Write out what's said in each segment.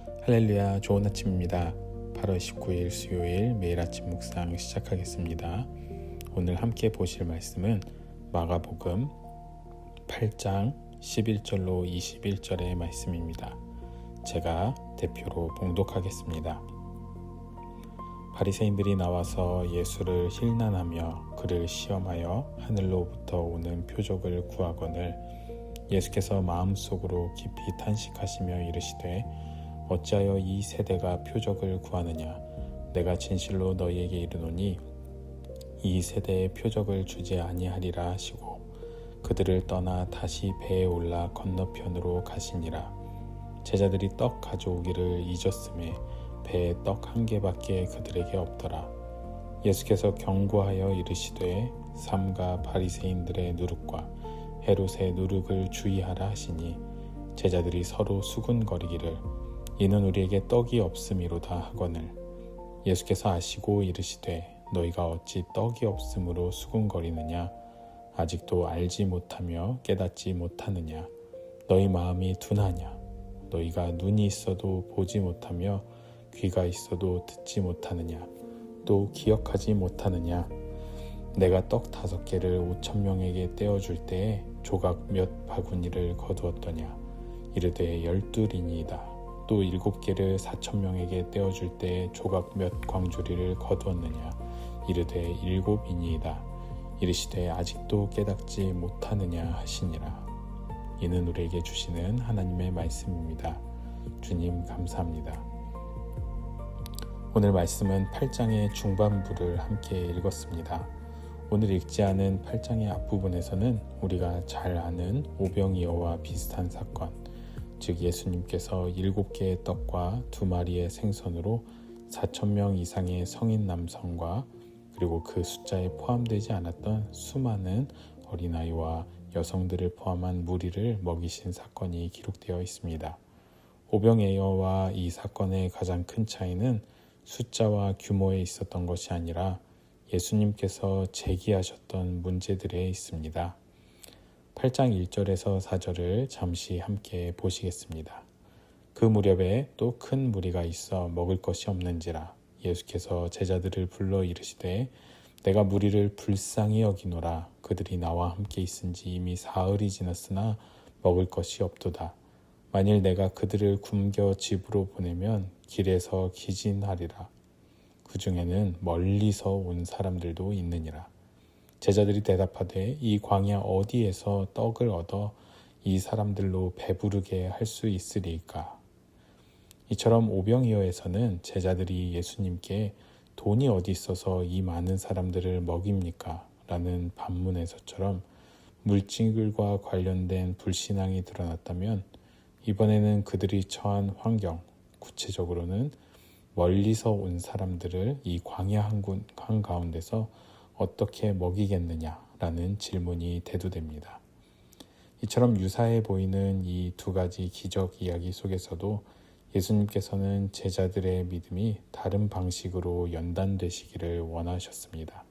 할렐루야, 좋은 아침입니다. 8월 19일 수요일 매일 아침 묵상 시작하겠습니다. 오늘 함께 보실 말씀은 마가복음 8장 11절로 21절의 말씀입니다. 제가 대표로 봉독하겠습니다. 바리새인들이 나와서 예수를 힐난하며 그를 시험하여 하늘로부터 오는 표적을 구하거늘 예수께서 마음속으로 깊이 탄식하시며 이르시되 어찌하여 이 세대가 표적을 구하느냐. 내가 진실로 너희에게 이르노니 이 세대에 표적을 주지 아니하리라 하시고 그들을 떠나 다시 배에 올라 건너편으로 가시니라. 제자들이 떡 가져오기를 잊었음에 배에 떡 한 개밖에 그들에게 없더라. 예수께서 경고하여 이르시되 삼가 바리새인들의 누룩과 헤롯의 누룩을 주의하라 하시니 제자들이 서로 수군거리기를 이는 우리에게 떡이 없음이로다 하거늘 예수께서 아시고 이르시되 너희가 어찌 떡이 없음으로 수군거리느냐. 아직도 알지 못하며 깨닫지 못하느냐. 너희 마음이 둔하냐. 너희가 눈이 있어도 보지 못하며 귀가 있어도 듣지 못하느냐. 또 기억하지 못하느냐. 내가 떡 5개를 5,000명에게 떼어줄 때에 조각 몇 바구니를 거두었더냐. 이르되 12리니이다. 또 7개를 4,000명에게 떼어줄 때에 조각 몇 광주리를 거두었느냐. 이르되 7이니이다. 이르시되 아직도 깨닫지 못하느냐 하시니라. 이는 우리에게 주시는 하나님의 말씀입니다. 주님 감사합니다. 오늘 말씀은 8장의 중반부를 함께 읽었습니다. 오늘 읽지 않은 8장의 앞부분에서는 우리가 잘 아는 오병이어와 비슷한 사건, 즉 예수님께서 7개의 떡과 2마리의 생선으로 4,000명 이상의 성인 남성과 그리고 그 숫자에 포함되지 않았던 수많은 어린아이와 여성들을 포함한 무리를 먹이신 사건이 기록되어 있습니다. 오병이어와 이 사건의 가장 큰 차이는 숫자와 규모에 있었던 것이 아니라 예수님께서 제기하셨던 문제들에 있습니다. 8장 1절에서 4절을 잠시 함께 보시겠습니다. 그 무렵에 또 큰 무리가 있어 먹을 것이 없는지라 예수께서 제자들을 불러 이르시되 내가 무리를 불쌍히 여기노라. 그들이 나와 함께 있은지 이미 사흘이 지났으나 먹을 것이 없도다. 만일 내가 그들을 굶겨 집으로 보내면 길에서 기진하리라. 그 중에는 멀리서 온 사람들도 있느니라. 제자들이 대답하되 이 광야 어디에서 떡을 얻어 이 사람들로 배부르게 할 수 있으리까? 이처럼 오병이어에서는 제자들이 예수님께 돈이 어디 있어서 이 많은 사람들을 먹입니까? 라는 반문에서처럼 물질과 관련된 불신앙이 드러났다면 이번에는 그들이 처한 환경, 구체적으로는 멀리서 온 사람들을 이 광야 한가운데서 어떻게 먹이겠느냐라는 질문이 대두됩니다. 이처럼 유사해 보이는 이 2가지 기적 이야기 속에서도 예수님께서는 제자들의 믿음이 다른 방식으로 연단되시기를 원하셨습니다.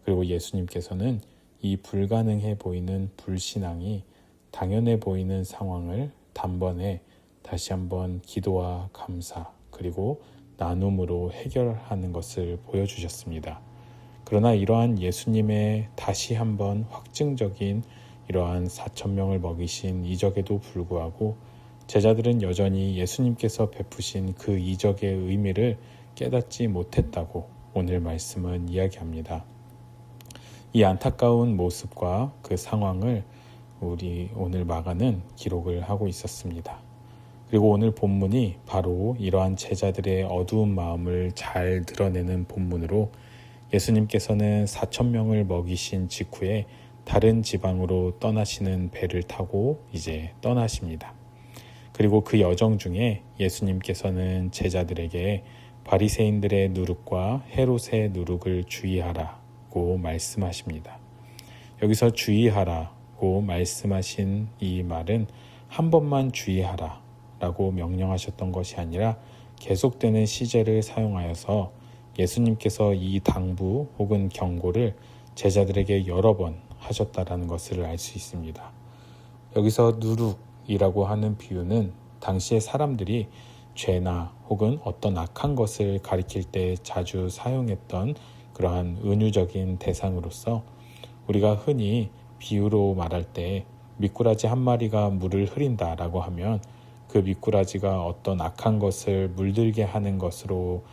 그리고 예수님께서는 이 불가능해 보이는 불신앙이 당연해 보이는 상황을 단번에 다시 한번 기도와 감사 그리고 나눔으로 해결하는 것을 보여주셨습니다. 그러나 이러한 예수님의 다시 한번 확증적인 이러한 4,000명을 먹이신 이적에도 불구하고 제자들은 여전히 예수님께서 베푸신 그 이적의 의미를 깨닫지 못했다고 오늘 말씀은 이야기합니다. 이 안타까운 모습과 그 상황을 우리 오늘 마가는 기록을 하고 있었습니다. 그리고 오늘 본문이 바로 이러한 제자들의 어두운 마음을 잘 드러내는 본문으로 예수님께서는 4,000명을 먹이신 직후에 다른 지방으로 떠나시는 배를 타고 이제 떠나십니다. 그리고 그 여정 중에 예수님께서는 제자들에게 바리새인들의 누룩과 헤롯의 누룩을 주의하라고 말씀하십니다. 여기서 주의하라고 말씀하신 이 말은 한 번만 주의하라 라고 명령하셨던 것이 아니라 계속되는 시제를 사용하여서 예수님께서 이 당부 혹은 경고를 제자들에게 여러 번 하셨다라는 것을 알 수 있습니다. 여기서 누룩이라고 하는 비유는 당시의 사람들이 죄나 혹은 어떤 악한 것을 가리킬 때 자주 사용했던 그러한 은유적인 대상으로서 우리가 흔히 비유로 말할 때 미꾸라지 한 마리가 물을 흐린다라고 하면 그 미꾸라지가 어떤 악한 것을 물들게 하는 것으로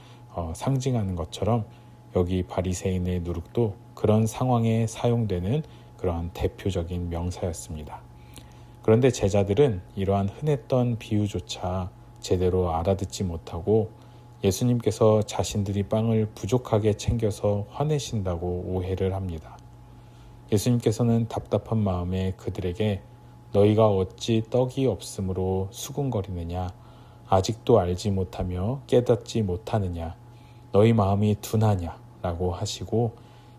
상징하는 것처럼 여기 바리새인의 누룩도 그런 상황에 사용되는 그러한 대표적인 명사였습니다. 그런데 제자들은 이러한 흔했던 비유조차 제대로 알아듣지 못하고 예수님께서 자신들이 빵을 부족하게 챙겨서 화내신다고 오해를 합니다. 예수님께서는 답답한 마음에 그들에게 너희가 어찌 떡이 없으므로 수군거리느냐, 아직도 알지 못하며 깨닫지 못하느냐, 너희 마음이 둔하냐 라고 하시고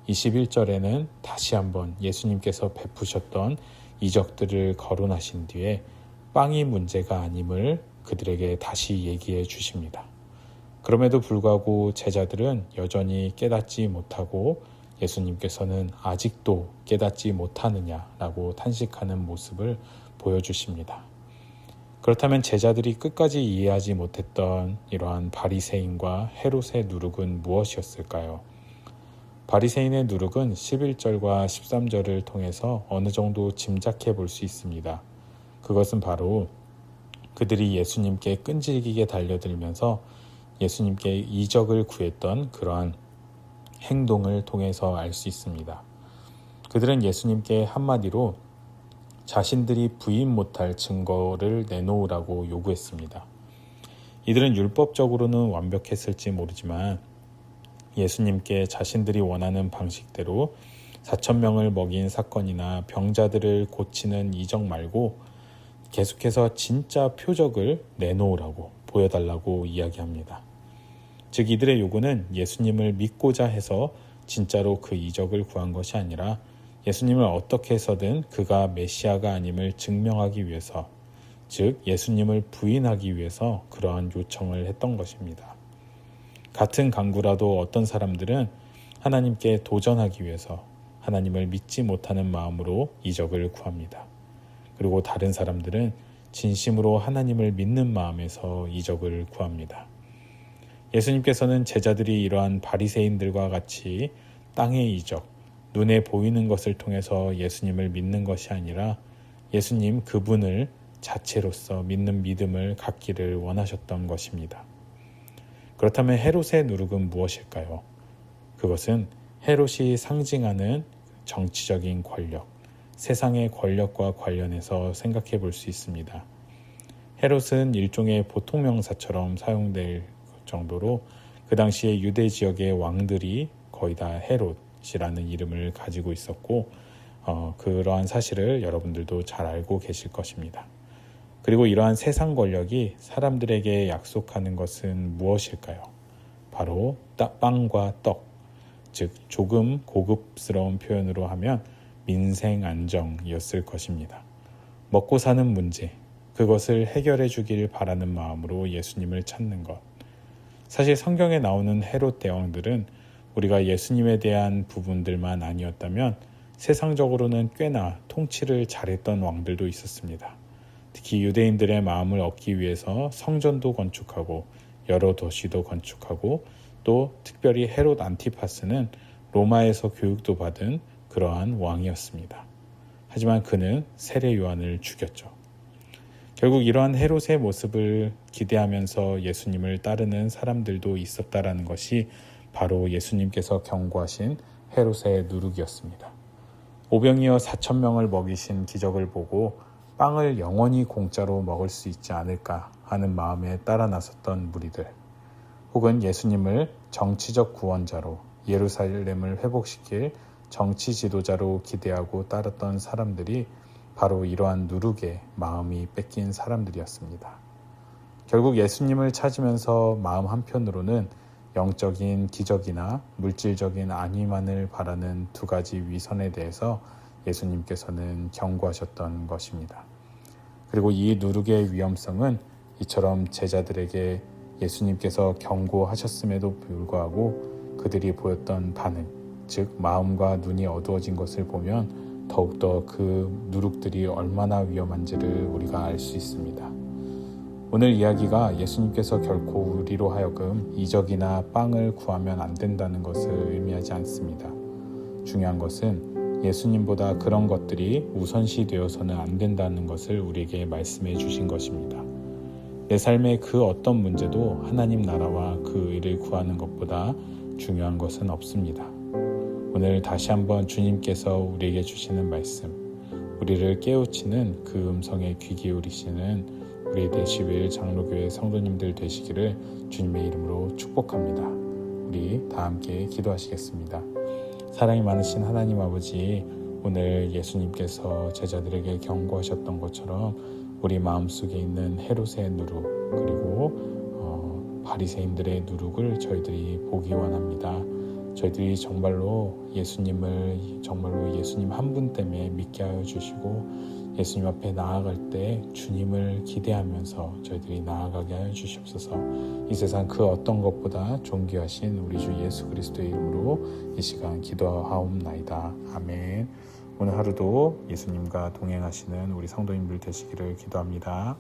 21절에는 다시 한번 예수님께서 베푸셨던 이적들을 거론하신 뒤에 빵이 문제가 아님을 그들에게 다시 얘기해 주십니다. 그럼에도 불구하고 제자들은 여전히 깨닫지 못하고 예수님께서는 아직도 깨닫지 못하느냐라고 탄식하는 모습을 보여주십니다. 그렇다면 제자들이 끝까지 이해하지 못했던 이러한 바리새인과 헤롯의 누룩은 무엇이었을까요? 바리새인의 누룩은 11절과 13절을 통해서 어느 정도 짐작해 볼 수 있습니다. 그것은 바로 그들이 예수님께 끈질기게 달려들면서 예수님께 이적을 구했던 그러한 행동을 통해서 알 수 있습니다. 그들은 예수님께 한마디로 자신들이 부인 못할 증거를 내놓으라고 요구했습니다. 이들은 율법적으로는 완벽했을지 모르지만 예수님께 자신들이 원하는 방식대로 4,000명을 먹인 사건이나 병자들을 고치는 이적 말고 계속해서 진짜 표적을 내놓으라고 보여달라고 이야기합니다. 즉 이들의 요구는 예수님을 믿고자 해서 진짜로 그 이적을 구한 것이 아니라 예수님을 어떻게 해서든 그가 메시아가 아님을 증명하기 위해서, 즉 예수님을 부인하기 위해서 그러한 요청을 했던 것입니다. 같은 강구라도 어떤 사람들은 하나님께 도전하기 위해서 하나님을 믿지 못하는 마음으로 이적을 구합니다. 그리고 다른 사람들은 진심으로 하나님을 믿는 마음에서 이적을 구합니다. 예수님께서는 제자들이 이러한 바리새인들과 같이 땅의 이적, 눈에 보이는 것을 통해서 예수님을 믿는 것이 아니라 예수님 그분을 자체로서 믿는 믿음을 갖기를 원하셨던 것입니다. 그렇다면 헤롯의 누룩은 무엇일까요? 그것은 헤롯이 상징하는 정치적인 권력, 세상의 권력과 관련해서 생각해 볼 수 있습니다. 헤롯은 일종의 보통명사처럼 사용될 정도로 그 당시에 유대 지역의 왕들이 거의 다 헤롯이라는 이름을 가지고 있었고 그러한 사실을 여러분들도 잘 알고 계실 것입니다. 그리고 이러한 세상 권력이 사람들에게 약속하는 것은 무엇일까요? 바로 빵과 떡, 즉 조금 고급스러운 표현으로 하면 민생 안정이었을 것입니다. 먹고 사는 문제, 그것을 해결해 주길 바라는 마음으로 예수님을 찾는 것. 사실 성경에 나오는 헤롯 대왕들은 우리가 예수님에 대한 부분들만 아니었다면 세상적으로는 꽤나 통치를 잘했던 왕들도 있었습니다. 특히 유대인들의 마음을 얻기 위해서 성전도 건축하고 여러 도시도 건축하고 또 특별히 헤롯 안티파스는 로마에서 교육도 받은 그러한 왕이었습니다. 하지만 그는 세례 요한을 죽였죠. 결국 이러한 헤롯의 모습을 기대하면서 예수님을 따르는 사람들도 있었다라는 것이 바로 예수님께서 경고하신 헤롯의 누룩이었습니다. 오병이어 4,000명을 먹이신 기적을 보고 빵을 영원히 공짜로 먹을 수 있지 않을까 하는 마음에 따라 나섰던 무리들, 혹은 예수님을 정치적 구원자로 예루살렘을 회복시킬 정치 지도자로 기대하고 따랐던 사람들이 바로 이러한 누룩에 마음이 뺏긴 사람들이었습니다. 결국 예수님을 찾으면서 마음 한편으로는 영적인 기적이나 물질적인 안위만을 바라는 두 가지 위선에 대해서 예수님께서는 경고하셨던 것입니다. 그리고 이 누룩의 위험성은 이처럼 제자들에게 예수님께서 경고하셨음에도 불구하고 그들이 보였던 반응, 즉 마음과 눈이 어두워진 것을 보면 더욱더 그 누룩들이 얼마나 위험한지를 우리가 알 수 있습니다. 오늘 이야기가 예수님께서 결코 우리로 하여금 이적이나 빵을 구하면 안 된다는 것을 의미하지 않습니다. 중요한 것은 예수님보다 그런 것들이 우선시 되어서는 안 된다는 것을 우리에게 말씀해 주신 것입니다. 내 삶의 그 어떤 문제도 하나님 나라와 그 의를 구하는 것보다 중요한 것은 없습니다. 오늘 다시 한번 주님께서 우리에게 주시는 말씀, 우리를 깨우치는 그 음성에 귀 기울이시는 우리 대시윌 장로교회 성도님들 되시기를 주님의 이름으로 축복합니다. 우리 다 함께 기도하시겠습니다. 사랑이 많으신 하나님 아버지, 오늘 예수님께서 제자들에게 경고하셨던 것처럼 우리 마음속에 있는 헤롯의 누룩, 그리고 바리새인들의 누룩을 저희들이 보기 원합니다. 저희들이 정말로 예수님 한 분 때문에 믿게 하여 주시고 예수님 앞에 나아갈 때 주님을 기대하면서 저희들이 나아가게 하여 주시옵소서. 이 세상 그 어떤 것보다 존귀하신 우리 주 예수 그리스도의 이름으로 이 시간 기도하옵나이다. 아멘. 오늘 하루도 예수님과 동행하시는 우리 성도님들 되시기를 기도합니다.